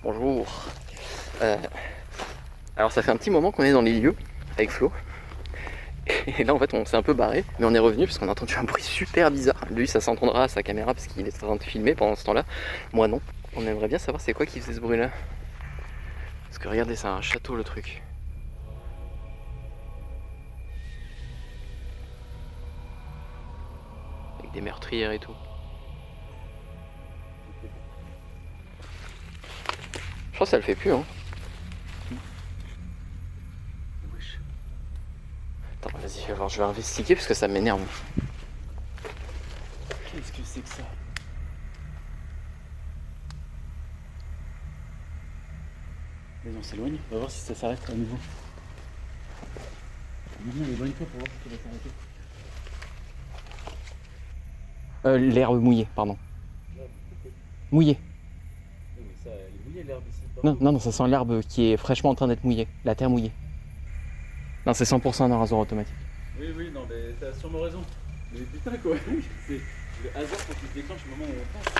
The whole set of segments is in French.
Bonjour. Euh, alors ça fait un petit moment qu'on est dans les lieux avec Flo. Et là en fait on s'est un peu barré, mais on est revenu parce qu'on a entendu un bruit super bizarre. Lui ça s'entendra à sa caméra parce qu'il est en train de filmer pendant ce temps-là. Moi non. On aimerait bien savoir c'est quoi qui faisait ce bruit là. Parce que regardez, c'est un château le truc. Avec des meurtrières et tout. Je pense que ça le fait plus hein. Attends vas-y, je vais investiguer parce que ça m'énerve. Qu'est-ce que c'est que ça? Vas-y, on s'éloigne, on va voir si ça s'arrête à nouveau. Maintenant, éloigne-toi pour voir si ça va s'arrêter. L'herbe mouillée, pardon. Mouillée. Oui, mais ça, elle est mouillée l'herbe ici. Non, ça sent l'herbe qui est fraîchement en train d'être mouillée. La terre mouillée. Non, c'est 100% un rasoir automatique. Oui, non, mais t'as sûrement raison. Mais putain, quoi, c'est le hasard quand il se déclenche au moment où on passe.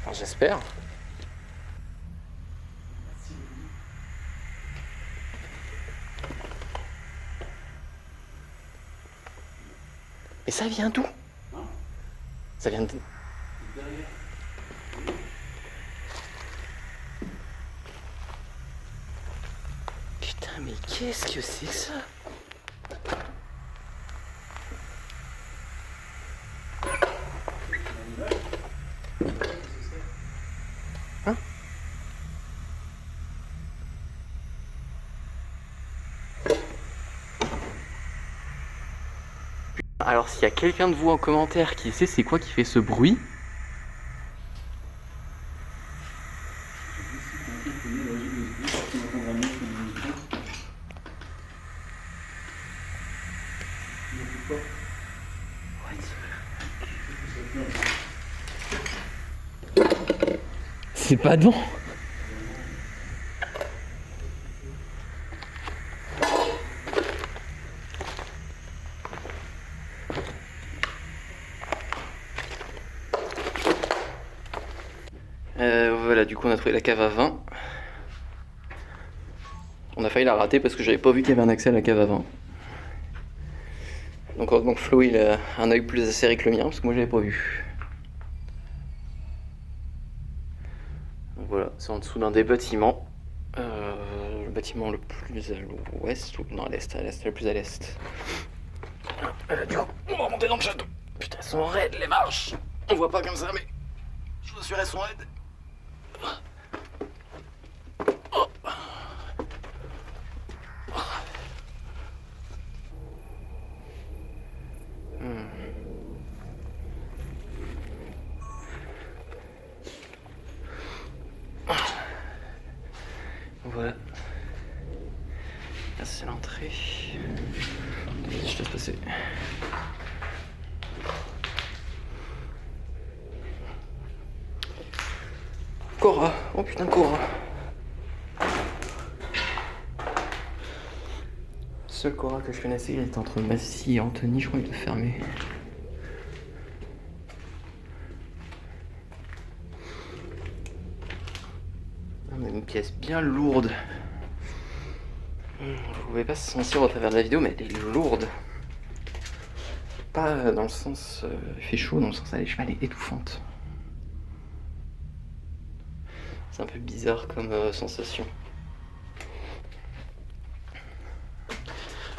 Enfin, j'espère. Et ça vient d'où? Hein? Ça vient de... Derrière. Putain, mais qu'est-ce que c'est que ça? Hein? Alors s'il y a quelqu'un de vous en commentaire qui sait c'est quoi qui fait ce bruit, c'est pas bon. Voilà, du coup on a trouvé la cave à vin. On a failli la rater parce que j'avais pas vu qu'il y avait un accès à la cave à vin. Donc heureusement que Flo il a un œil plus acéré que le mien parce que moi j'avais pas vu. Donc voilà, c'est en dessous d'un des bâtiments. Le bâtiment le plus à l'ouest ou non à l'est, le plus à l'est. Du coup, on va remonter dans le château. Putain, elles sont raides les marches. On voit pas comme ça, mais je vous assure, elles sont raides. Voilà. Là, c'est l'entrée. Vas-y, je te laisse passer. Cora. Oh putain, Cora. Seul Cora que je connaissais, il était entre Massy et Anthony, je crois qu'il est fermé. Mais une pièce bien lourde. Vous pouvez pas se sentir au travers de la vidéo, mais elle est lourde. Pas dans le sens il fait chaud, dans le sens elle est étouffante. C'est un peu bizarre comme sensation.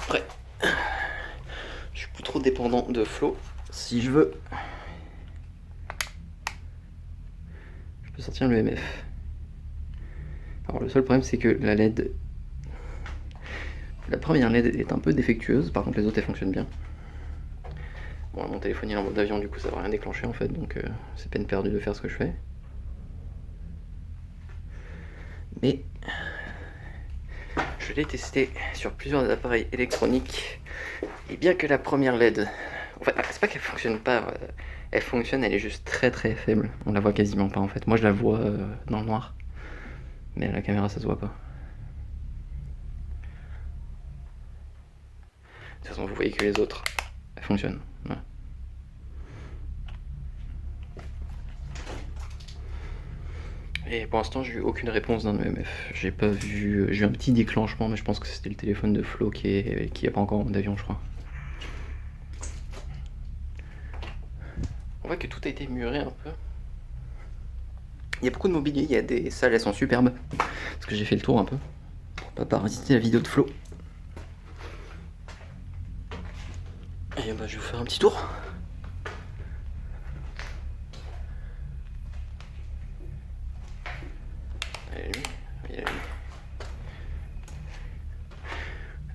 Après, je suis plus trop dépendant de Flo. Si je veux, je peux sortir le MF. Alors le seul problème c'est que la LED, la première LED est un peu défectueuse, par contre les autres elles fonctionnent bien. Bon, mon téléphone il est en mode avion, du coup ça va rien déclencher en fait, donc c'est peine perdue de faire ce que je fais. Mais je l'ai testé sur plusieurs appareils électroniques, et bien que la première LED, enfin c'est pas qu'elle fonctionne pas, elle fonctionne, elle est juste très très faible, on la voit quasiment pas en fait. Moi je la vois dans le noir, mais à la caméra ça se voit pas. De toute façon vous voyez que les autres, elles fonctionnent. Voilà. Et pour l'instant, j'ai eu aucune réponse d'un EMF. J'ai pas vu. J'ai eu un petit déclenchement, mais je pense que c'était le téléphone de Flo qui a pas encore d'avion, je crois. On voit que tout a été muré un peu. Il y a beaucoup de mobilier, il y a des salles, elles sont superbes. Parce que j'ai fait le tour un peu. Pour pas parasiter la vidéo de Flo. Et bah, je vais vous faire un petit tour.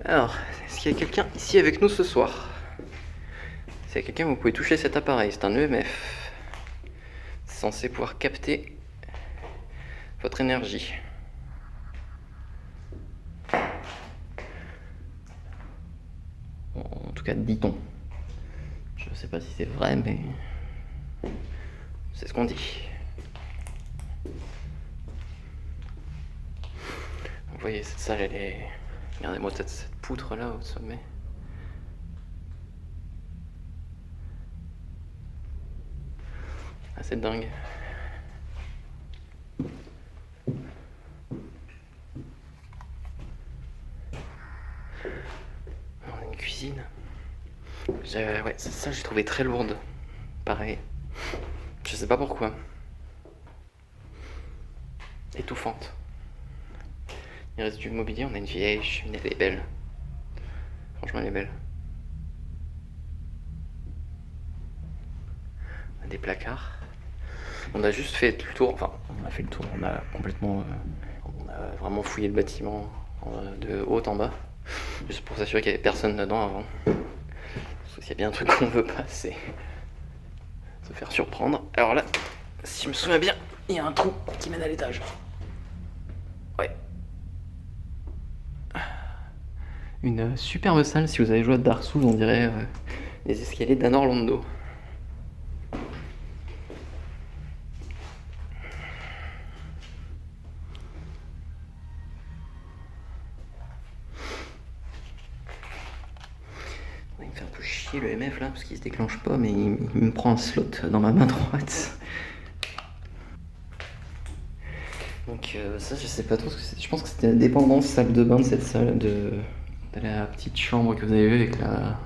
Alors, est-ce qu'il y a quelqu'un ici avec nous ce soir? S'il y a quelqu'un, vous pouvez toucher cet appareil. C'est un EMF. C'est censé pouvoir capter votre énergie. En tout cas, dit-on. Je ne sais pas si c'est vrai, mais c'est ce qu'on dit. Vous voyez, cette salle, elle est... Regardez-moi cette poutre là au sommet. Ah, c'est dingue. On a une cuisine. Ouais, ça j'ai trouvé très lourde. Pareil. Je sais pas pourquoi. Étouffante. Il reste du mobilier, on a une vieille cheminée, elle est belle. Franchement, elle est belle. On a des placards. On a juste fait le tour, enfin, on a fait le tour, on a complètement. On a vraiment fouillé le bâtiment de haut en bas. Juste pour s'assurer qu'il n'y avait personne dedans avant. Parce qu'il y a bien un truc qu'on veut pas, c'est se faire surprendre. Alors là, si je me souviens bien, il y a un trou qui mène à l'étage. Ouais. Une superbe salle, si vous avez joué à Dark Souls, on dirait les escaliers d'Anor Orlando. Il me fait un peu chier le MF là, parce qu'il se déclenche pas, mais il me prend un slot dans ma main droite. Donc ça, je sais pas trop ce que c'est. Je pense que c'était la dépendance salle de bain de cette salle, de la petite chambre que vous avez vue avec la...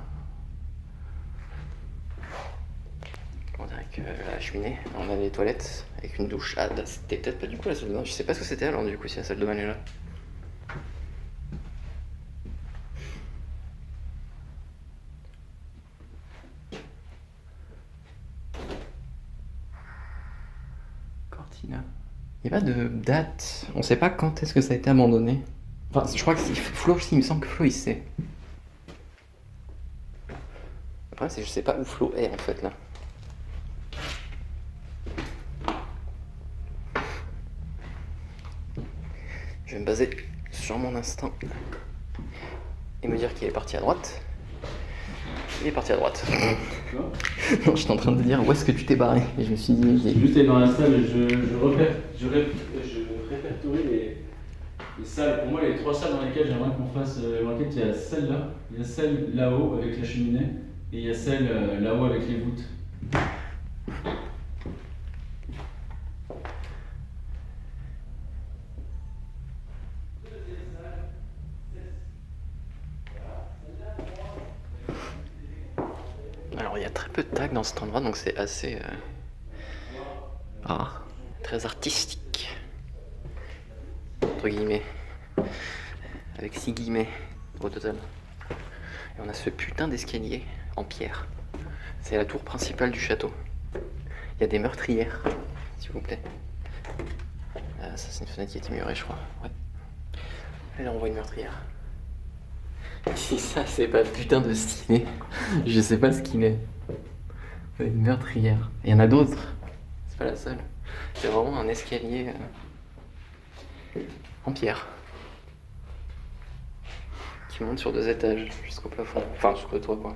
Comment dire, avec la cheminée. On a les toilettes avec une douche. Ah, c'était peut-être pas du coup la salle de bain. Je sais pas ce que c'était alors du coup si la salle de bain est là. Cortina. Il n'y a pas de date. On sait pas quand est-ce que ça a été abandonné. Enfin, je crois que Flo aussi, il me semble que Flo il sait. Le problème c'est que je sais pas où Flo est en fait là. Je vais me baser sur mon instinct et me dire qu'il est parti à droite. Il est parti à droite. Quoi? Non, j'étais en train de dire où est-ce que tu t'es barré. Et je me suis dit, J'ai juste été dans la salle et je répertorie les salles. Pour moi, les trois salles dans lesquelles j'aimerais qu'on fasse l'enquête, il y a celle-là, il y a celle là-haut avec la cheminée et il y a celle là-haut avec les voûtes. alors il y a très peu de tags dans cet endroit, donc c'est assez rare. Très artistique. Entre guillemets. Avec 6 guillemets au total. Et on a ce putain d'escalier en pierre. C'est la tour principale du château. Il y a des meurtrières, s'il vous plaît. Ah, ça c'est une fenêtre qui a été murée, je crois. Ouais. Et là on voit une meurtrière. Si ça c'est pas putain de stylé, je sais pas ce qu'il est. Une meurtrière. Il y en a d'autres. C'est pas la seule. C'est vraiment un escalier en pierre. Qui monte sur 2 étages jusqu'au plafond. Enfin jusqu'au toit quoi.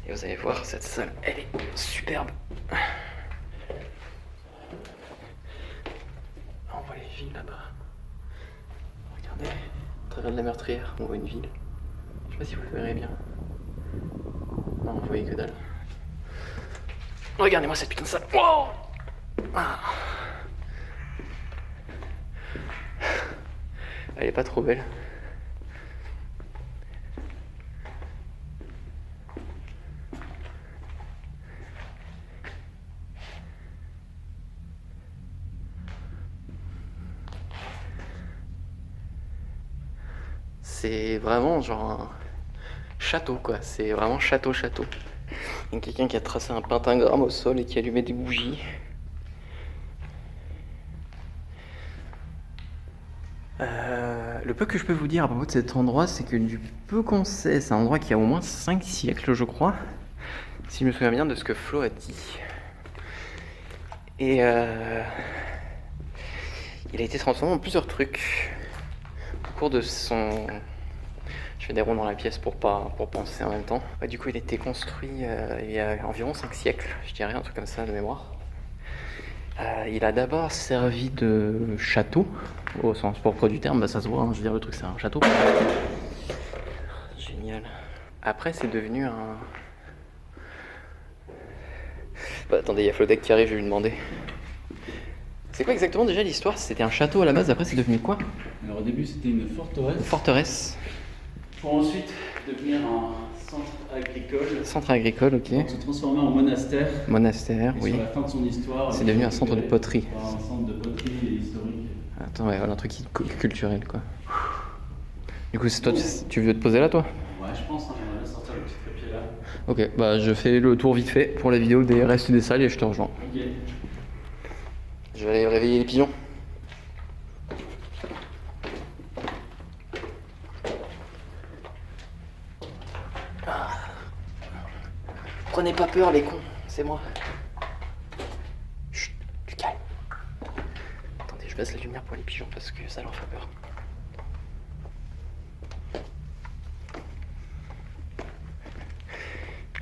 Et vous allez voir, cette salle, elle est superbe. On voit les villes là-bas. Regardez, à travers de la meurtrière, on voit une ville. Je sais pas si vous le verrez bien. Non, vous voyez que dalle. Regardez-moi cette putain de salle. Wow, ah. Elle est pas trop belle. C'est vraiment genre un château quoi, c'est vraiment château. Il y a quelqu'un qui a tracé un pentagramme au sol et qui allumait des bougies. Le peu que je peux vous dire à propos de cet endroit, c'est que du peu qu'on sait, c'est un endroit qui a au moins 5 siècles, je crois, si je me souviens bien de ce que Flo a dit. Et il a été transformé en plusieurs trucs au cours de son... Je fais des ronds dans la pièce pour penser en même temps. Du coup, il a été construit il y a environ 5 siècles, je dirais, un truc comme ça de mémoire. Il a d'abord servi de château, au sens propre du terme, bah ça se voit, hein, je veux dire, le truc c'est un château. Génial. Après, c'est devenu un... Bah, attendez, il y a Flodec qui arrive, je vais lui demander. C'est quoi exactement déjà l'histoire? C'était un château à la base, après c'est devenu quoi? Alors au début c'était une forteresse. Une forteresse. Pour ensuite devenir un centre agricole. Centre agricole, ok. Pour se transformer en monastère. Monastère, et oui. Sur la fin de son histoire. C'est devenu un centre de poterie. Un centre de poterie et historique. Attends, ouais, voilà un truc culturel quoi. Du coup, c'est toi, tu veux te poser là toi? Ouais, je pense, hein, j'aimerais bien sortir le petit trépied là. Ok, bah je fais le tour vite fait pour la vidéo des restes des salles et je te rejoins. Ok. Je vais aller réveiller les pigeons. Prenez pas peur les cons, c'est moi. Chut, du calme. Attendez, je baisse la lumière pour les pigeons parce que ça leur fait peur.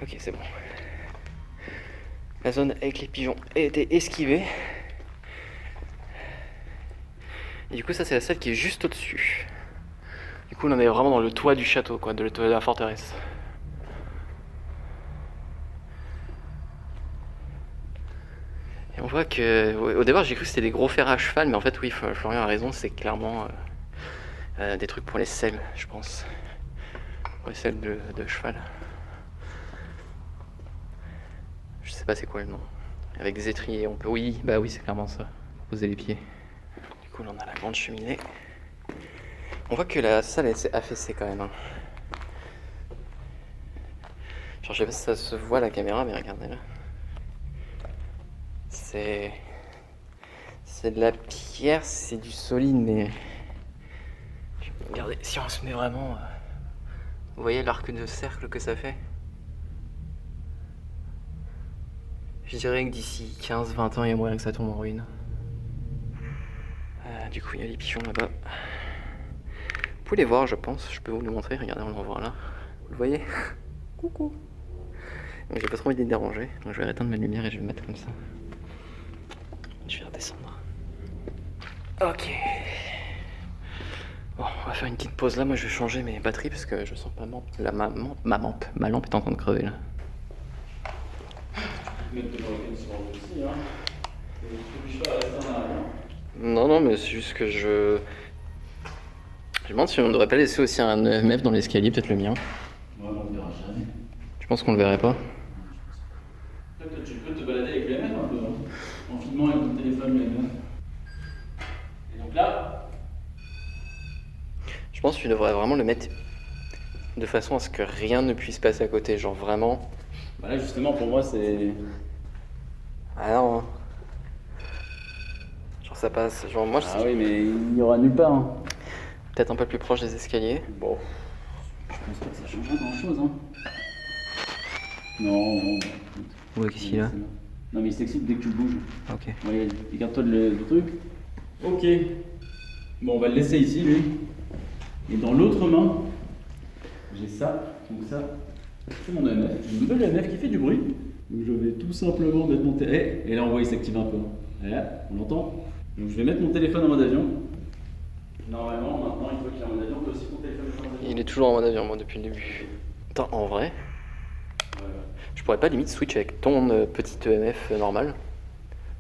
Ok, c'est bon. La zone avec les pigeons a été esquivée. Et du coup, ça c'est la salle qui est juste au-dessus. Du coup, on est vraiment dans le toit du château, quoi, de la forteresse. Et on voit que, au départ, j'ai cru que c'était des gros fers à cheval, mais en fait, oui, Florian a raison, c'est clairement des trucs pour les selles, je pense. Pour les selles de cheval. Je sais pas c'est quoi le nom. Avec des étriers, on peut. Oui, bah oui, c'est clairement ça. Poser les pieds. Du coup, là, on a la grande cheminée. On voit que la salle elle s'est affaissée quand même. Hein. Genre, je sais pas si ça se voit à la caméra, mais regardez là. C'est de la pierre, c'est du solide, mais. Regardez, si on se met vraiment. Vous voyez l'arc de cercle que ça fait? Je dirais que d'ici 15-20 ans, il y a moyen que ça tombe en ruine. Du coup, il y a les pigeons là-bas. Vous pouvez les voir, je pense. Je peux vous les montrer. Regardez, on en voit là. Vous le voyez? Coucou. Donc, j'ai pas trop envie de les déranger. Donc, je vais éteindre ma lumière et je vais me mettre comme ça. Je vais redescendre. Ok. Bon, on va faire une petite pause là. Moi, je vais changer mes batteries parce que je sens pas ma lampe est en train de crever là. Non, mais c'est juste que je me demande si on ne devrait pas laisser aussi un EMF dans l'escalier, peut-être le mien. Ouais, on le verra jamais. Tu penses qu'on le verrait pas? Peut-être que tu peux te balader avec l'EMF un peu, hein, en filmant avec ton téléphone l'EMF. Et donc là, je pense que tu devrais vraiment le mettre de façon à ce que rien ne puisse passer à côté, genre vraiment. Bah là justement pour moi c'est... Ah non. Hein. Genre ça passe, genre moi Ah oui mais il n'y aura nulle part. Hein. Peut-être un peu plus proche des escaliers. Bon. Je pense pas que ça changera grand chose hein. Non. Ouais, qu'est-ce qu'il a? Non mais il s'excite dès que tu bouges. Ok. Ouais, écarte-toi le truc. Ok. Bon on va le laisser ici lui. Et dans l'autre main, j'ai ça, donc ça, c'est mon EMF. J'ai une nouvelle EMF qui fait du bruit. Donc je vais tout simplement mettre mon téléphone. Et là on voit il s'active un peu. Et là, on l'entend. Donc je vais mettre mon téléphone en mode avion. Normalement maintenant il faut qu'il y ait en mode avion. Toi aussi ton téléphone est en mode avion. Il est toujours en mode avion moi depuis le début. Attends, en vrai, Ouais. je pourrais pas limite switch avec ton petit EMF normal?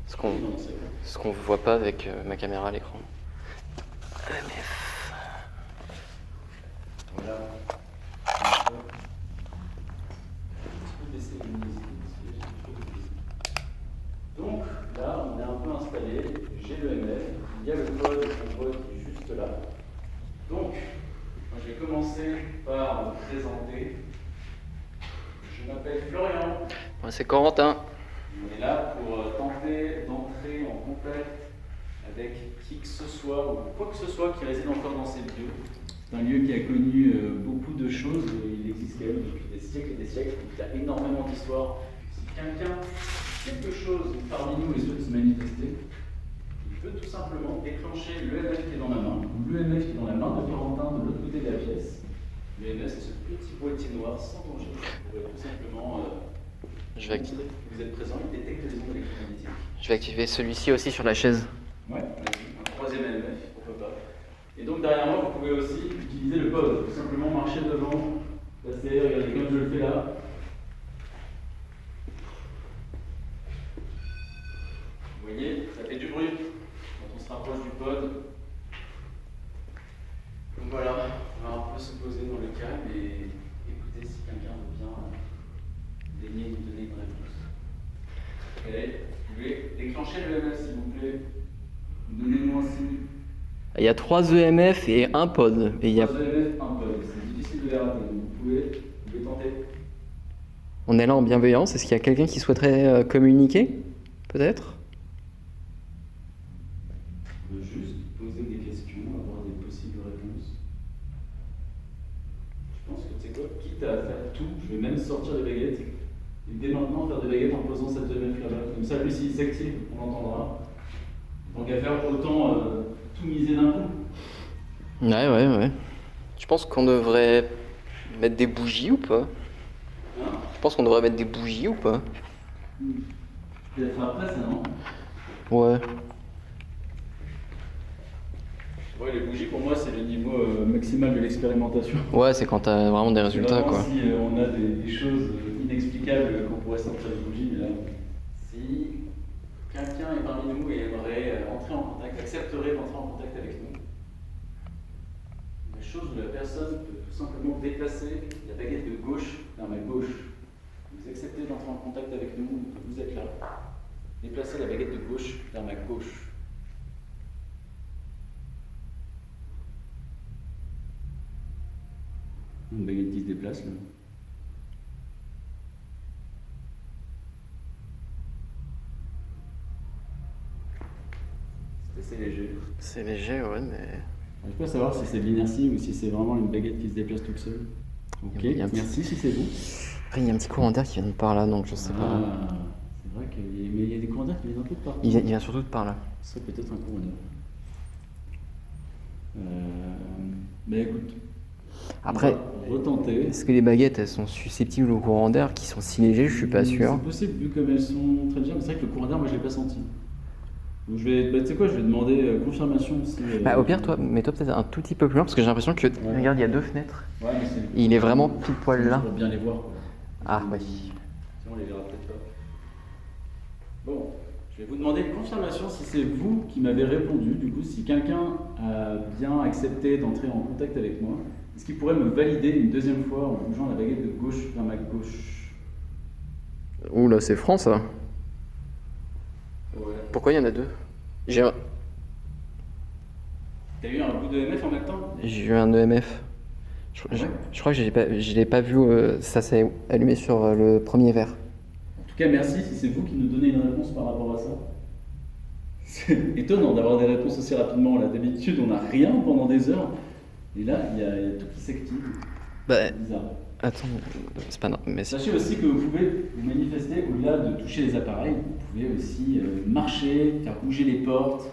Ce qu'on voit pas avec ma caméra à l'écran. EMF. voyez, j'ai le MF, il y a le code qu'on voit qui est juste là. Donc, je vais commencer par me présenter. Je m'appelle Florian. Moi, c'est Corentin. On est là pour tenter d'entrer en contact avec qui que ce soit ou quoi que ce soit qui réside encore dans ces lieux. C'est un lieu qui a connu beaucoup de choses. Il existe quand même depuis des siècles et des siècles. Donc il y a énormément d'histoires. Si quelqu'un, quelque chose parmi nous et souhaite se manifester, il peut tout simplement déclencher l'EMF qui est dans ma main, ou l'EMF qui est dans la main de Corentin de l'autre côté de la pièce. L'EMF, c'est ce petit boîtier noir sans danger. Vous pourrez tout simplement Je vais activer. vous êtes présent, il détecte les ondes électromagnétiques. Je vais activer celui-ci aussi sur la chaise. Ouais, un troisième EMF, pourquoi pas. Et donc derrière moi, vous pouvez aussi utiliser le pod, tout simplement marcher devant, passer, regardez comme je le fais là. Vous voyez, ça fait du bruit quand on se rapproche du pod. Donc voilà, on va un peu se poser dans le calme et écouter si quelqu'un veut bien daigner nous donner une réponse. Allez, vous pouvez déclencher le EMF s'il vous plaît. Donnez-nous un signe. Il y a 3 EMF et un pod. Et il y a... 3 EMF, un pod. C'est difficile de les rater. Donc vous pouvez tenter. On est là en bienveillance. Est-ce qu'il y a quelqu'un qui souhaiterait communiquer? Peut-être? On peut juste poser des questions, avoir des possibles réponses. Je pense que tu sais quoi, quitte à faire tout, je vais même sortir les baguettes. Et dès maintenant faire des baguettes en posant cette EMF là-bas. Comme ça, lui, s'il s'active, on l'entendra. Donc à faire autant tout miser d'un coup. Ouais. Tu penses qu'on devrait mettre des bougies ou pas? Hein? Je pense qu'on devrait mettre des bougies ou pas? Peut-être après ça, non? Ouais. Ouais, les bougies pour moi c'est le niveau maximal de l'expérimentation. Ouais, c'est quand t'as vraiment des résultats, vraiment, quoi. Si on a des choses inexplicables qu'on pourrait sortir des bougies, mais là, si quelqu'un est parmi nous et aimerait entrer en contact, accepterait d'entrer en contact avec nous, la chose où la personne peut tout simplement déplacer la baguette de gauche vers ma gauche. Vous acceptez d'entrer en contact avec nous, vous êtes là. Déplacez la baguette de gauche vers ma gauche. Une baguette qui se déplace là. C'est assez léger. C'est léger, ouais, mais... Je ne peux pas savoir si c'est de l'inertie ou si c'est vraiment une baguette qui se déplace toute seule. Ok, Il y a un petit- merci si c'est vous. Après, il y a un petit courant d'air qui vient de par là, donc je sais pas. C'est vrai qu'il y a des courants d'air qui viennent un peu de partout. Il vient surtout de par là. Ce serait peut-être un courant d'air. Bah écoute, Après, on va retenter. est-ce que les baguettes, elles sont susceptibles au courant d'air qui sont si légers? Je suis pas sûr. C'est possible, vu comme elles sont très légères, mais c'est vrai que le courant d'air, moi je l'ai pas senti. Donc je vais, tu sais quoi, je vais demander confirmation si. Bah, au pire, toi, mets-toi peut-être un tout petit peu plus loin, parce que j'ai l'impression que... Ouais. Regarde, il y a 2 fenêtres. Ouais, mais c'est. Et il est vraiment pile poil là. Pour bien les voir, quoi. Ah, oui. Sinon, on les verra peut-être pas. Bon, je vais vous demander une confirmation si c'est vous qui m'avez répondu. Du coup, si quelqu'un a bien accepté d'entrer en contact avec moi, est-ce qu'il pourrait me valider une deuxième fois en bougeant la baguette de gauche vers ma gauche? Ouh là, c'est franc, ça. Ouais. Pourquoi il y en a 2? J'ai T'as eu un bout de MF en même temps? eu un EMF. Je crois que je l'ai pas vu, ça s'est allumé sur le premier verre. En tout cas, merci si c'est vous qui nous donnez une réponse par rapport à ça. C'est étonnant d'avoir des réponses aussi rapidement. Là, d'habitude, on n'a rien pendant des heures. Et là, il y a tout qui s'active. Bah, C'est bizarre. attends, c'est pas normal. Mais Sachez aussi que vous pouvez vous manifester au-delà de toucher les appareils. Vous pouvez aussi marcher, faire bouger les portes.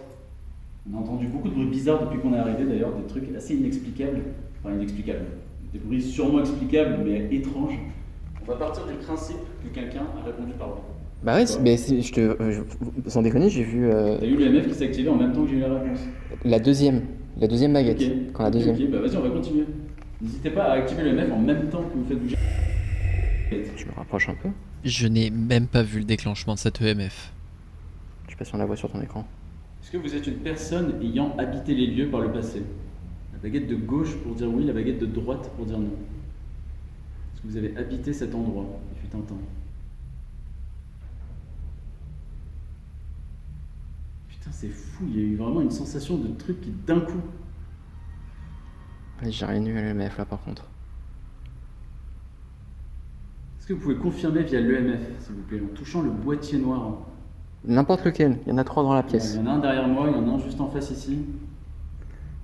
On a entendu beaucoup de bruits bizarres depuis qu'on est arrivé d'ailleurs, des trucs assez inexplicables. Enfin, inexplicables. Des bruits sûrement explicables, mais étranges. On va partir du principe que quelqu'un a répondu par vous. Bah ouais, mais sans déconner, j'ai vu T'as eu le MF qui s'est activé en même temps que j'ai eu la réponse. la deuxième baguette. Ok. Quand la deuxième. Ok, bah vas-y, on va continuer. N'hésitez pas à activer le MF en même temps que vous faites bouger. Je me rapproche un peu. Je n'ai même pas vu le déclenchement de cette EMF. Je sais pas si on la voit sur ton écran. Est-ce que vous êtes une personne ayant habité les lieux par le passé? La baguette de gauche pour dire oui, la baguette de droite pour dire non. Est-ce que vous avez habité cet endroit? Il fut un temps. Putain, c'est fou, il y a eu vraiment une sensation de truc qui d'un coup. J'ai rien eu à l'EMF là par contre. Est-ce que vous pouvez confirmer via l'EMF, s'il vous plaît, en touchant le boîtier noir? N'importe lequel, il y en a 3 dans la Il pièce. y en a un derrière moi, il y en a un juste en face ici.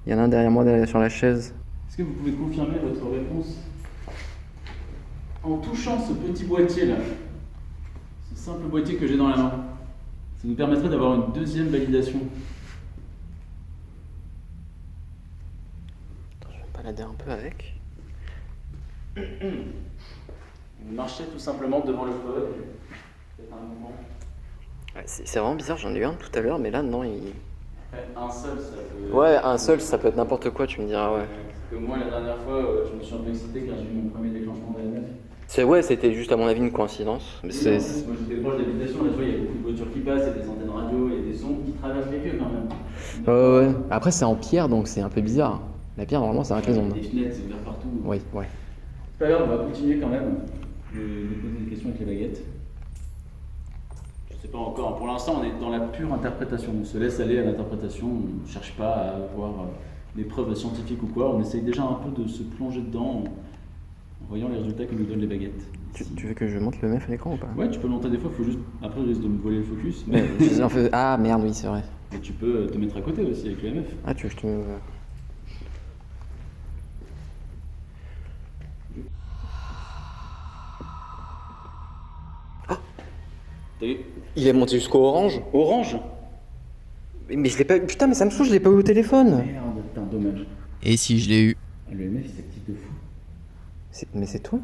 Il y en a un derrière moi sur la chaise. Est-ce que vous pouvez confirmer votre réponse en touchant ce petit boîtier là, ce simple boîtier que j'ai dans la main? Ça nous permettrait d'avoir une deuxième validation. Attends, je vais me balader un peu avec. Vous marchez tout simplement devant le pod. Peut-être un moment. Ouais, c'est vraiment bizarre, j'en ai eu un tout à l'heure, mais là non, Un seul, ça peut. Ouais, un seul, ça peut être n'importe quoi, tu me diras, ouais. Parce que moi, la dernière fois, je me suis un peu excité car j'ai eu mon premier déclenchement d'AMF. Ouais, c'était juste à mon avis une coïncidence. Mais Oui, en plus, moi j'étais proche d'habitation, là tu vois, il y a beaucoup de voitures qui passent, il y a des antennes radio, il y a des sons qui traversent les queues quand même. Ouais. Après, c'est en pierre, donc c'est un peu bizarre. La pierre, normalement, ça arrête les ondes. Des fenêtres, c'est ouvert partout. Oui, ouais. C'est pas grave, on va continuer quand même de poser des questions avec les baguettes. Je sais pas encore, pour l'instant on est dans la pure interprétation, on se laisse aller à l'interprétation, on ne cherche pas à avoir des preuves scientifiques ou quoi, on essaye déjà un peu de se plonger dedans en voyant les résultats que nous donnent les baguettes. Tu veux que je monte le MEF à l'écran ou pas? Ouais, tu peux le monter des fois, faut juste. Après, je risque de me voler le focus. Ah merde, oui, c'est vrai. Et tu peux te mettre à côté aussi avec le MF. Ah, tu veux que je te. T'as vu? Il est monté jusqu'au orange. Orange? Mais je l'ai pas eu. Putain, mais ça me saoule, je l'ai pas eu au téléphone. Merde, putain, dommage. Et si je l'ai eu? Ah, le MF il s'active de fou. Mais c'est toi?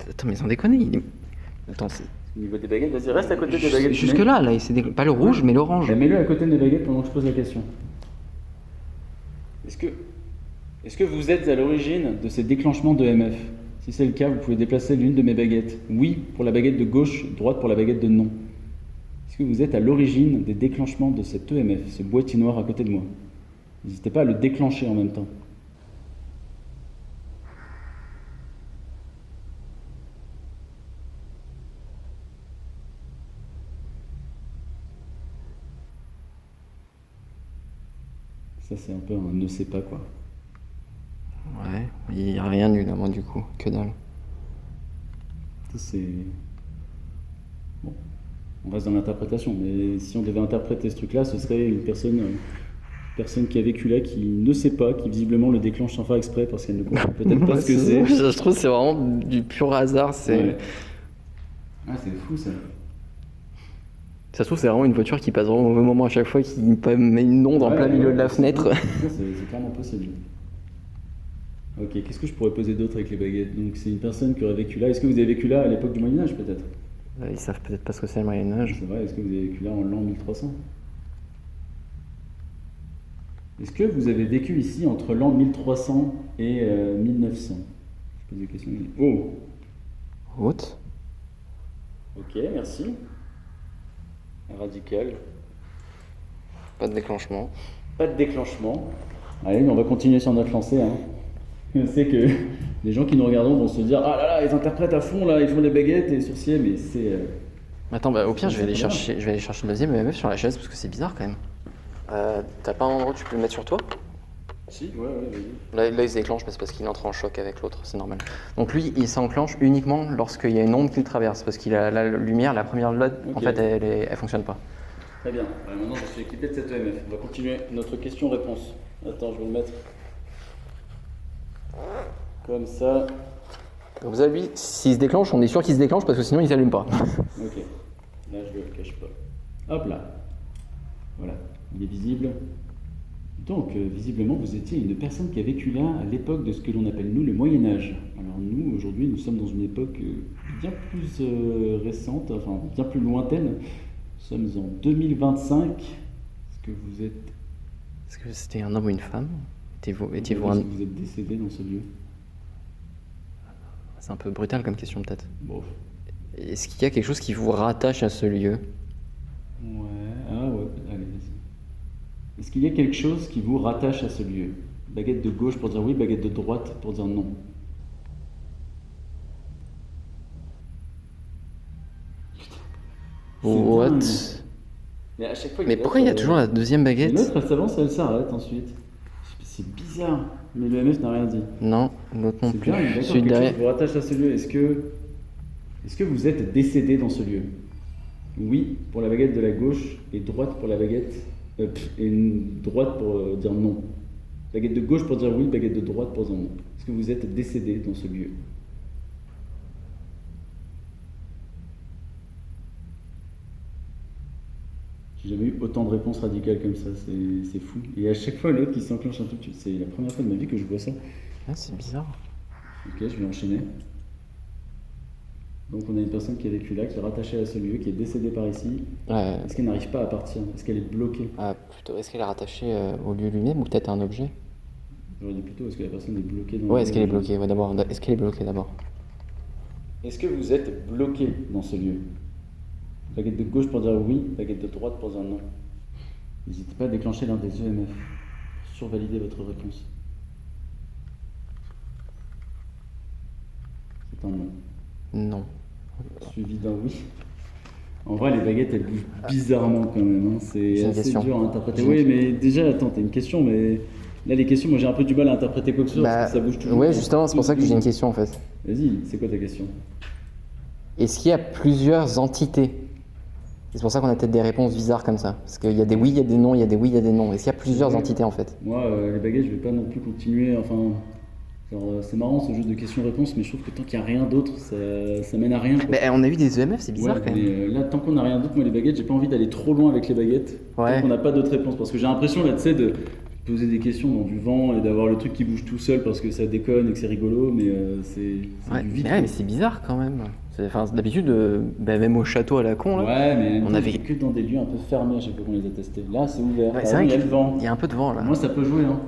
Attends, mais sans déconner. Attends, c'est. Au niveau des baguettes, vas-y, reste à côté des baguettes. Jusque là, pas le rouge, mais l'orange. Bah, mets-le à côté de mes baguettes pendant que je pose la question. Est-ce que vous êtes à l'origine de ces déclenchements de MF? Si c'est le cas, vous pouvez déplacer l'une de mes baguettes. Oui pour la baguette de gauche, droite pour la baguette de non. Est-ce que vous êtes à l'origine des déclenchements de cet EMF, ce boîtier noir à côté de moi? N'hésitez pas à le déclencher en même temps. Ça, c'est un peu un ne sais pas quoi. Ouais, il n'y a rien eu là, moi, du coup, que dalle. Ça, c'est. Bon, on reste dans l'interprétation, mais si on devait interpréter ce truc-là, ce serait une personne qui a vécu là, qui ne sait pas, qui visiblement le déclenche sans faire exprès parce qu'elle ne comprend peut-être pas ce que c'est. Je trouve que c'est vraiment du pur hasard. Ouais. Ah, c'est fou ça. Ça se trouve, c'est vraiment une voiture qui passe vraiment au mauvais moment à chaque fois, qui met une onde en plein milieu de la fenêtre. C'est clairement possible. Ok, qu'est-ce que je pourrais poser d'autre avec les baguettes? Donc c'est une personne qui aurait vécu là. Est-ce que vous avez vécu là à l'époque du Moyen-Âge peut-être? Ils savent peut-être pas ce que c'est le Moyen-Âge. C'est vrai, est-ce que vous avez vécu là en l'an 1300? Est-ce que vous avez vécu ici entre l'an 1300 et 1900? Je pose des questions. Oh! Haute. Ok, merci. Radical. Pas de déclenchement. Pas de déclenchement. Allez, on va continuer sur notre lancée. Hein. Je sais que les gens qui nous regardent vont se dire: ah là là, ils interprètent à fond, là, ils font des baguettes et sourciers, mais c'est. Attends, au pire, je vais aller chercher le deuxième EMF sur la chaise parce que c'est bizarre quand même. T'as pas un endroit où tu peux le mettre sur toi? Si, ouais, vas-y. Là, il se déclenche parce qu'il entre en choc avec l'autre, c'est normal. Donc lui, il s'enclenche uniquement lorsqu'il y a une onde qu'il traverse, parce qu'il a la lumière, la première LED, Ok. en fait, elle fonctionne pas. Très bien. Maintenant, je suis équipé de cette EMF. On va continuer notre question-réponse. Attends, je vais le mettre. Comme ça. Donc vous avez lui, s'il se déclenche, on est sûr qu'il se déclenche parce que sinon il s'allume pas. Ok. Là, je le cache pas. Hop là. Voilà. Il est visible. Donc, visiblement, vous étiez une personne qui a vécu là à l'époque de ce que l'on appelle, nous, le Moyen-Âge. Alors, nous, aujourd'hui, nous sommes dans une époque bien plus récente, enfin, bien plus lointaine. Nous sommes en 2025. Est-ce que vous êtes... Est-ce que c'était un homme ou une femme? Étiez-vous Est-ce que vous êtes décédé dans ce lieu? C'est un peu brutal comme question peut-être. Bon. Est-ce qu'il y a quelque chose qui vous rattache à ce lieu? Ouais. Ah ouais, allez, vas-y. Est-ce qu'il y a quelque chose qui vous rattache à ce lieu? Baguette de gauche pour dire oui, baguette de droite pour dire non. What? Mais à chaque fois, Mais pourquoi il y a toujours la deuxième Et baguette? l'autre, elle s'avance, elle s'arrête ensuite. C'est bizarre. Mais le l'EMF n'a rien dit. Non, l'autre non C'est plus. dingue, d'accord, Celui quelque derrière. chose vous rattache à ce lieu. Est-ce que vous êtes décédé dans ce lieu? Oui pour la baguette de la gauche et droite pour la baguette. Et une droite pour dire non. Baguette de gauche pour dire oui, baguette de droite pour dire non. Est-ce que vous êtes décédé dans ce lieu? J'ai jamais eu autant de réponses radicales comme ça, c'est fou. Et à chaque fois, l'autre qui s'enclenche un tout petit peu. C'est la première fois de ma vie que je vois ça. Ah, c'est bizarre. Ok, je vais enchaîner. Donc on a une personne qui a vécu là, qui est rattachée à ce lieu, qui est décédée par ici. Est-ce qu'elle n'arrive pas à partir? Est-ce qu'elle est bloquée? Plutôt, est-ce qu'elle est rattachée au lieu lui-même ou peut-être à un objet? J'aurais dit plutôt, est-ce que la personne est bloquée dans Ouais, le est-ce qu'elle est lieu? bloquée? Ouais, d'abord. Est-ce qu'elle est bloquée d'abord? Est-ce que vous êtes bloqué dans ce lieu? Baguette de gauche pour dire oui, baguette de droite pour dire non. N'hésitez pas à déclencher l'un des EMF pour survalider votre réponse. C'est un non. Non. Suivi d'un oui. En vrai, les baguettes, elles bougent bizarrement quand même. Hein. C'est J'ai une assez question. dur à interpréter. J'ai une Oui, mais déjà, attends, t'as une question, mais là, les questions, moi, j'ai un peu du mal à interpréter quoi que ce soit parce que ça bouge toujours. Ouais, justement, c'est pour ça que j'ai une question en fait. Vas-y, c'est quoi ta question? Est-ce qu'il y a plusieurs entités? C'est pour ça qu'on a peut-être des réponses bizarres comme ça. Parce qu'il y a des oui, il y a des non, il y a des oui, il y a des non. Est-ce qu'il y a plusieurs entités en fait? Moi, les baguettes, je vais pas non plus continuer. Enfin, genre, c'est marrant ce jeu de questions-réponses, mais je trouve que tant qu'il n'y a rien d'autre, ça mène à rien. Quoi. Mais on a eu des EMF, c'est bizarre Ouais, quand même. mais là, tant qu'on n'a rien d'autre, moi, les baguettes, j'ai pas envie d'aller trop loin avec les baguettes. Ouais. Tant qu'on n'a pas d'autres réponses. Parce que j'ai l'impression, là, tu sais, de poser des questions dans du vent et d'avoir le truc qui bouge tout seul parce que ça déconne et que c'est rigolo, mais c'est Ouais, du vide. mais c'est bizarre quand même. Enfin, d'habitude, même au château à la con, là, Ouais, mais on avait... que dans des lieux un peu fermés à chaque fois qu'on les a testés. Là, c'est ouvert. Ouais, Ah c'est oui, vrai il y a qu'il le vent. y a un peu de vent là. Moi, ça peut jouer. Hein.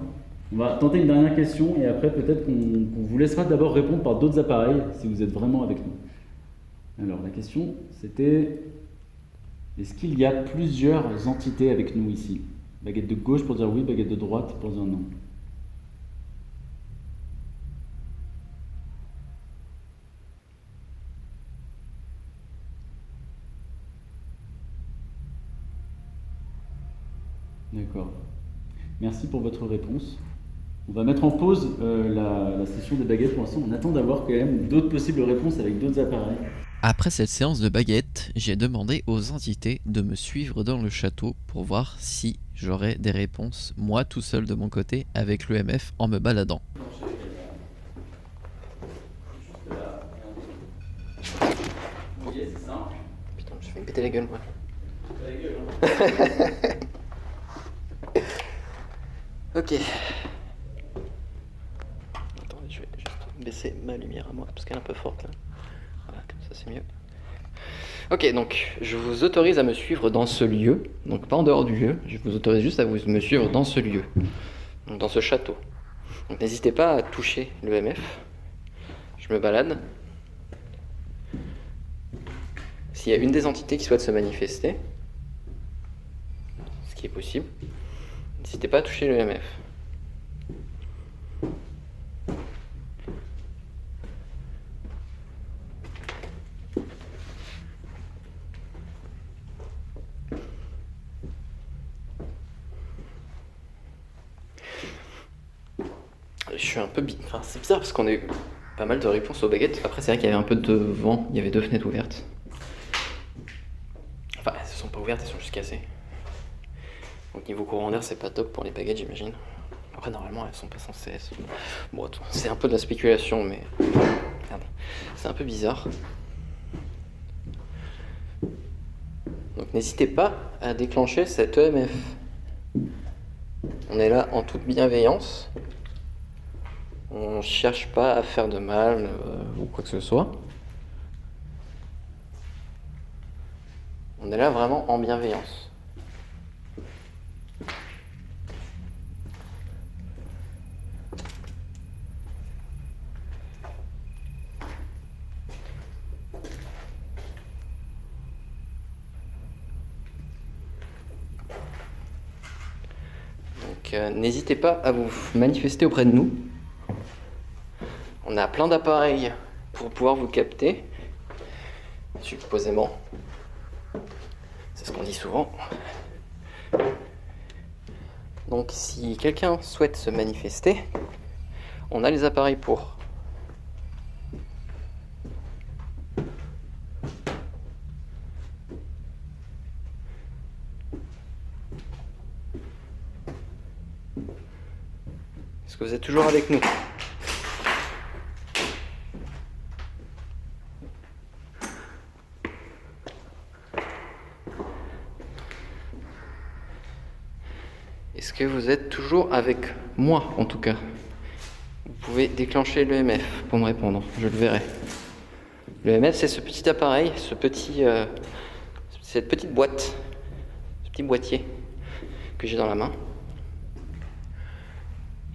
On va tenter une dernière question et après, peut-être qu'on vous laissera d'abord répondre par d'autres appareils si vous êtes vraiment avec nous. Alors, la question, c'était est-ce qu'il y a plusieurs entités avec nous ici? Baguette de gauche pour dire oui, baguette de droite pour dire non. D'accord. Merci pour votre réponse. On va mettre en pause la session des baguettes pour l'instant. On attend d'avoir quand même d'autres possibles réponses avec d'autres appareils. Après cette séance de baguettes, j'ai demandé aux entités de me suivre dans le château pour voir si j'aurais des réponses, moi tout seul de mon côté, avec l'EMF en me baladant. Putain, je vais me péter la gueule moi. Ok. Attends, je vais juste baisser ma lumière à moi parce qu'elle est un peu forte là. Voilà, comme ça c'est mieux. Ok, donc je vous autorise à me suivre dans ce lieu, donc pas en dehors du lieu, je vous autorise juste à me suivre dans ce lieu, donc dans ce château. Donc n'hésitez pas à toucher l'EMF. Je me balade. S'il y a une des entités qui souhaite se manifester, ce qui est possible, n'hésitez pas à toucher l'EMF. Je suis un peu enfin, c'est bizarre parce qu'on a eu pas mal de réponses aux baguettes. Après, c'est vrai qu'il y avait un peu de vent, il y avait 2 fenêtres ouvertes. Enfin, elles ne sont pas ouvertes, elles sont juste cassées. Donc, niveau courant d'air, c'est pas top pour les baguettes, j'imagine. Après, normalement, elles sont pas censées. Bon, c'est un peu de la spéculation, mais. Merde. C'est un peu bizarre. Donc, n'hésitez pas à déclencher cette EMF. On est là en toute bienveillance. On cherche pas à faire de mal ou quoi que ce soit. On est là vraiment en bienveillance. Donc n'hésitez pas à vous manifester auprès de nous. On a plein d'appareils pour pouvoir vous capter, supposément. C'est ce qu'on dit souvent. Donc si quelqu'un souhaite se manifester, on a les appareils pour. Est-ce que vous êtes toujours avec nous? Est-ce que vous êtes toujours avec moi, en tout cas? Vous pouvez déclencher l'EMF pour me répondre, je le verrai. L'EMF, c'est ce petit appareil, cette petite boîte, ce petit boîtier que j'ai dans la main.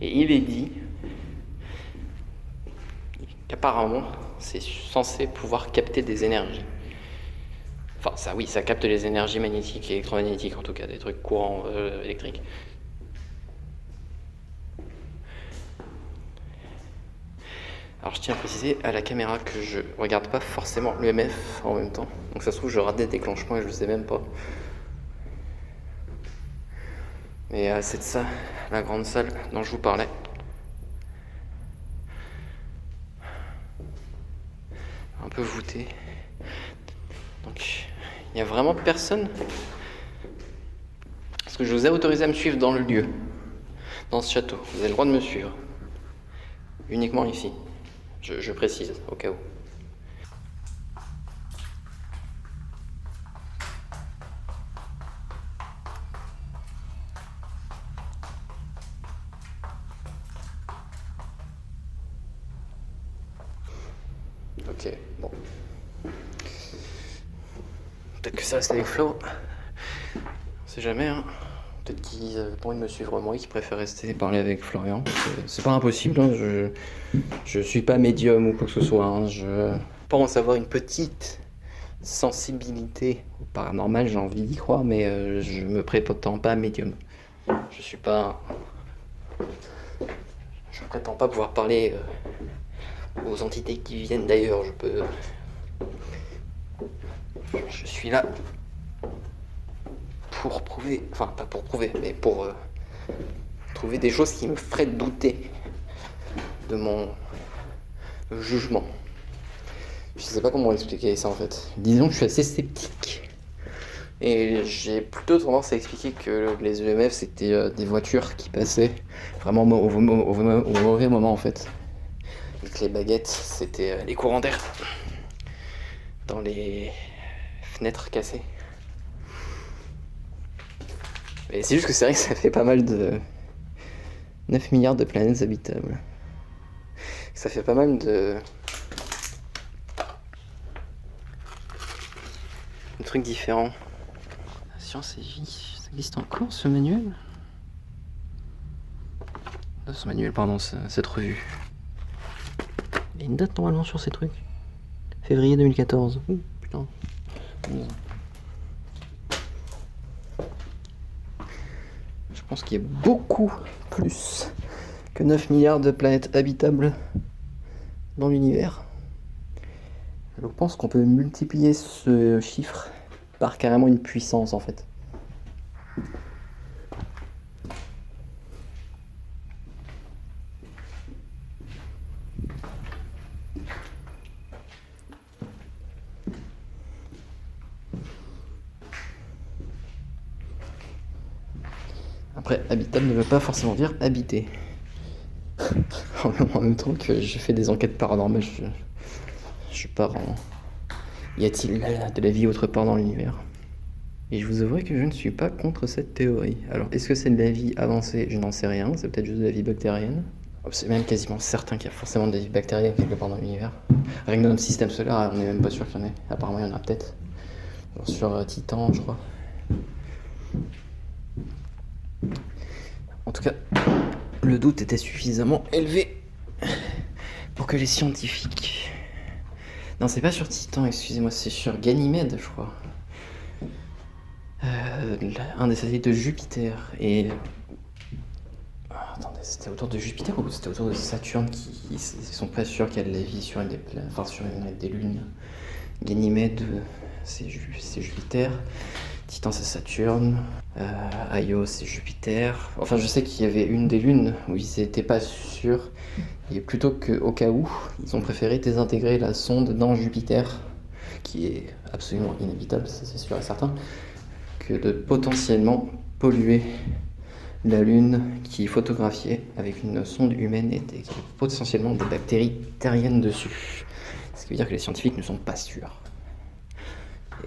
Et il est dit qu'apparemment, c'est censé pouvoir capter des énergies. Enfin, ça, oui, ça capte les énergies magnétiques et électromagnétiques, en tout cas, des trucs courants électriques. Alors je tiens à préciser à la caméra que je regarde pas forcément l'EMF en même temps. Donc ça se trouve je rate des déclenchements et je le sais même pas. Mais c'est de ça, la grande salle dont je vous parlais. Un peu voûtée. Donc il n'y a vraiment personne. Parce que je vous ai autorisé à me suivre dans le lieu. Dans ce château. Vous avez le droit de me suivre. Uniquement ici. Je précise, au cas où. Ok, bon. Peut-être que ça reste avec Flo. On sait jamais, hein. Peut-être qu'ils avaient pas envie de me suivre moi, qu'ils préfèrent rester parler avec Florian. C'est pas impossible, hein. Je suis pas médium ou quoi que ce soit. Hein. Je pense avoir une petite sensibilité au paranormal, j'ai envie d'y croire, mais je me prétends pas médium. Je suis pas. Je prétends pas pouvoir parler aux entités qui viennent d'ailleurs. Je suis là pour prouver, enfin pas pour prouver, mais pour trouver des choses qui me feraient douter de mon jugement. Je sais pas comment expliquer ça en fait. Disons que je suis assez sceptique. Et j'ai plutôt tendance à expliquer que les EMF c'était des voitures qui passaient vraiment au mauvais moment en fait. Et que les baguettes c'était les courants d'air dans les fenêtres cassées. Mais c'est juste que c'est vrai que ça fait pas mal de 9 milliards de planètes habitables. Ça fait pas mal de trucs différents. Science et vie, ça existe encore ce manuel? Ce manuel, pardon, cette revue. Il y a une date normalement sur ces trucs. Février 2014. Ouh, putain. Je pense qu'il y a beaucoup plus que 9 milliards de planètes habitables dans l'univers. Je pense qu'on peut multiplier ce chiffre par carrément une puissance en fait. Après, habitable ne veut pas forcément dire habité. En même temps que je fais des enquêtes paranormales, je pars en... Y a-t-il de la vie autre part dans l'univers? Et je vous avouerai que je ne suis pas contre cette théorie. Alors, est-ce que c'est de la vie avancée? Je n'en sais rien, c'est peut-être juste de la vie bactérienne. C'est même quasiment certain qu'il y a forcément de la vie bactérienne quelque part dans l'univers. Rien que dans notre système solaire, on n'est même pas sûr qu'il y en ait. Apparemment, il y en a peut-être. Sur Titan, je crois. En tout cas, le doute était suffisamment élevé pour que les scientifiques... Non, c'est pas sur Titan, excusez-moi, c'est sur Ganymède, je crois. Un des satellites de Jupiter. Et... attendez, c'était autour de Jupiter ou c'était autour de Saturne qui ils sont pas sûrs qu'il y a de la vie sur une des sur des lunes. Ganymède, c'est Jupiter. Titan c'est Saturne, Io c'est Jupiter. Enfin je sais qu'il y avait une des lunes où ils étaient pas sûrs. Et plutôt qu'au cas où, ils ont préféré désintégrer la sonde dans Jupiter, qui est absolument inhabitable, ça c'est sûr et certain, que de potentiellement polluer la Lune qui est photographiée avec une sonde humaine et qui a potentiellement des bactéries terriennes dessus. Ce qui veut dire que les scientifiques ne sont pas sûrs.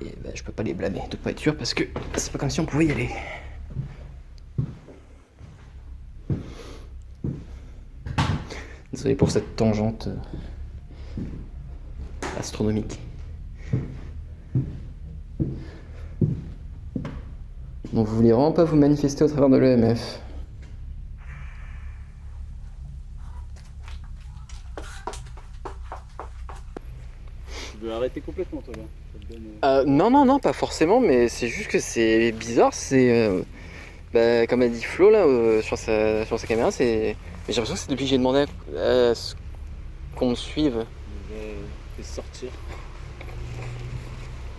Et ben, je peux pas les blâmer de pas être sûr parce que c'est pas comme si on pouvait y aller. Désolé pour cette tangente astronomique. Donc vous voulez vraiment pas vous manifester au travers de l'EMF. Tu veux arrêter complètement toi là? Ça te donne, Non, pas forcément, mais c'est juste que c'est bizarre. C'est comme a dit Flo là sur sa caméra, c'est. Mais j'ai l'impression que c'est depuis que j'ai demandé à ce qu'on me suive. fait sortir.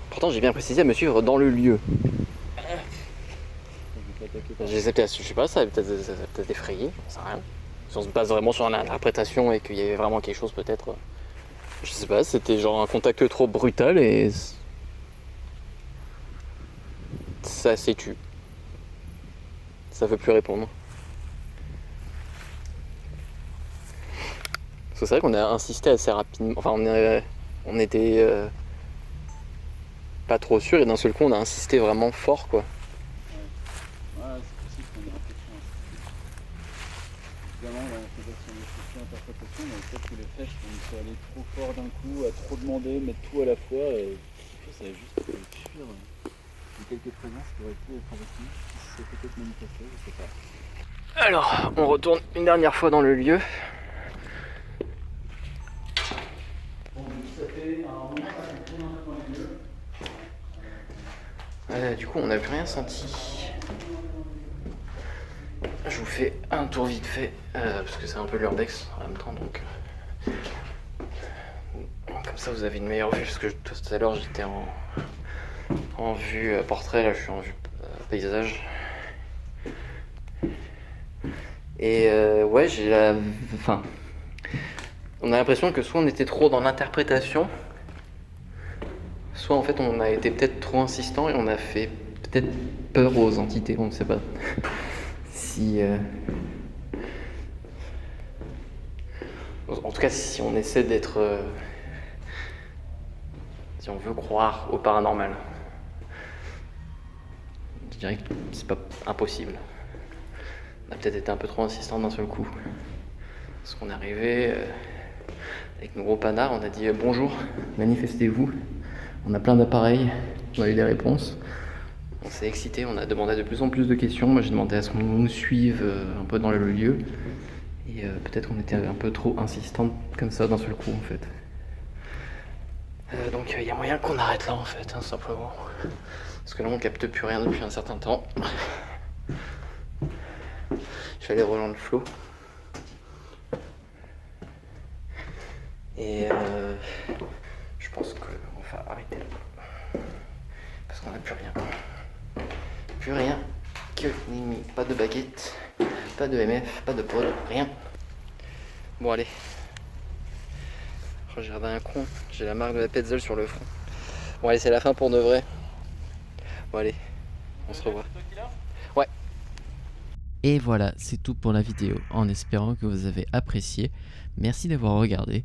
Pourtant j'ai bien précisé à me suivre dans le lieu. Je vais t'attaquer par Je sais pas, ça va peut-être effrayé, ça sert à rien. Si on se base vraiment sur l'interprétation et qu'il y avait vraiment quelque chose peut-être. Je sais pas, c'était genre un contact trop brutal et ça s'est tué. Ça veut plus répondre. Parce que c'est vrai qu'on a insisté assez rapidement. Enfin, on était pas trop sûr et d'un seul coup on a insisté vraiment fort quoi. Ouais, c'est possible qu'on ait un peu de chance. Évidemment, là, on fait pas sur une interprétation, mais peut-être que le fait qu'on soit allé trop fort d'un coup, à trop demander, mettre tout à la fois, ça a juste fuir de quelques présences qui auraient pu être avec nous, qui se sont peut-être manifestées, je sais pas. Alors, on retourne une dernière fois dans le lieu. Bon, ça fait un moment qu'on tourne un peu dans les lieux. Du coup, on n'a plus rien senti. Je vous fais un tour vite fait, parce que c'est un peu l'urbex en même temps, donc comme ça vous avez une meilleure vue, parce que tout à l'heure j'étais en vue portrait, là je suis en vue paysage. Et ouais, enfin, on a l'impression que soit on était trop dans l'interprétation, soit en fait on a été peut-être trop insistant et on a fait peut-être peur aux entités, on ne sait pas. Si en tout cas si on essaie d'être si on veut croire au paranormal, je dirais que c'est pas impossible. On a peut-être été un peu trop insistant d'un seul coup parce qu'on est arrivé avec nos gros panards, on a dit bonjour, manifestez-vous, on a plein d'appareils, on a eu des réponses. On s'est excité, on a demandé de plus en plus de questions. Moi j'ai demandé à ce qu'on nous suive un peu dans le lieu. Et peut-être qu'on était un peu trop insistante comme ça d'un seul coup en fait. Donc il y a moyen qu'on arrête là en fait, hein, simplement. Parce que là on capte plus rien depuis un certain temps. Je vais aller rejoindre Flo. Et je pense qu'on va arrêter là. Parce qu'on n'a plus rien. Plus rien que Nimi. Pas de baguette, pas de MF, pas de pod, rien. Bon allez. Oh, j'ai regardé un con, j'ai la marque de la Petzl sur le front. Bon allez, c'est la fin pour de vrai. Bon allez, on se revoit. Ouais. Et voilà, c'est tout pour la vidéo, en espérant que vous avez apprécié. Merci d'avoir regardé.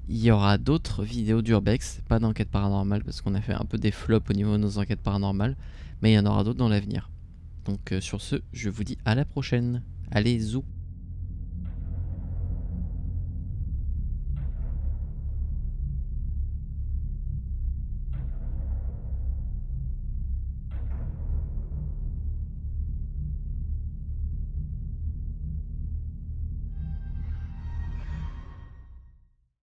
Il y aura d'autres vidéos d'Urbex, pas d'enquête paranormale parce qu'on a fait un peu des flops au niveau de nos enquêtes paranormales, mais il y en aura d'autres dans l'avenir. Donc sur ce, je vous dis à la prochaine. Allez, zou!